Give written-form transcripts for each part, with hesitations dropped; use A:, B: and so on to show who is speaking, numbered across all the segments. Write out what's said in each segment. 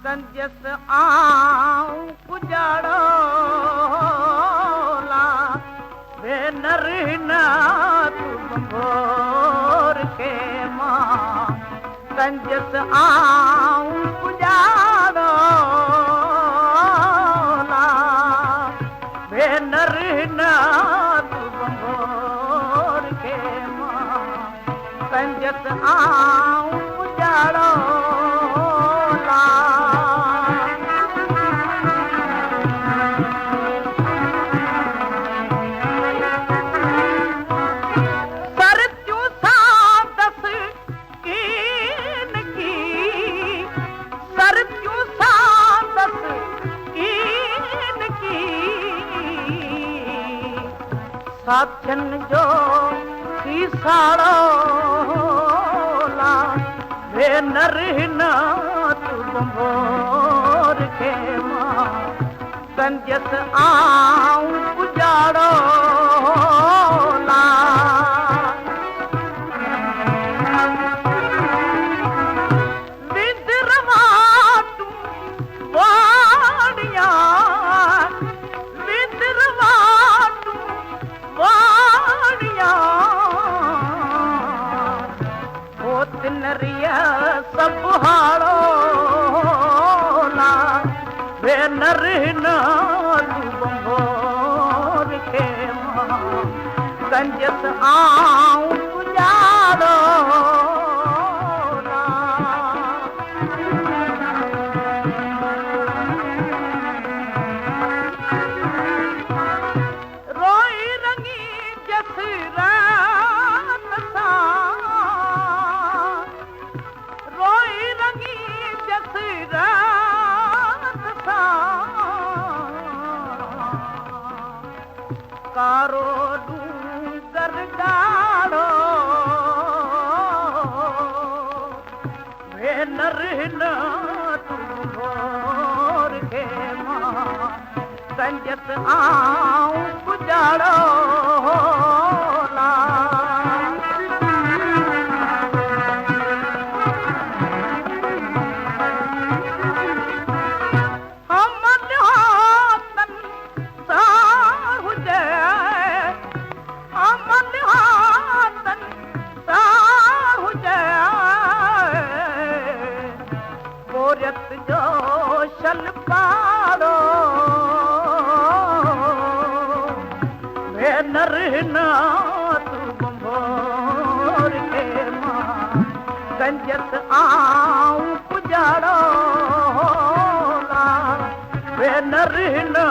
A: कंजस आऊं पुजाड़ो ला वे नरना तुम भोर के मां कंजस आऊं पुजाड़ो ला वे नरना तुम भोर के मां कंजस आऊं पुजाड़ो साथियन जो साड़ो ला वे नरना तुम भोर के मां कंजस आऊं पुजाड़ो ला विद्रवा तू वाड़िया विद्रवा तू वाड़िया नरिया सब हाड़ो ला वे नरना तुम भोर के मां कंजस आऊं पुजाड़ो ला रोई रंगी जस रात सा रात सा कारो डूंगर डाड़ो वे नरना तुम भोर के मां कंजस आऊं पुजाड़ो ला जो शल पाड़ो वे नरना तुम भोर के मां कंजस आऊं पुजाड़ो ला वे नरना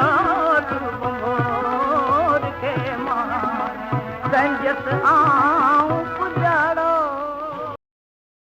A: तुम भोर के मां कंजस आऊं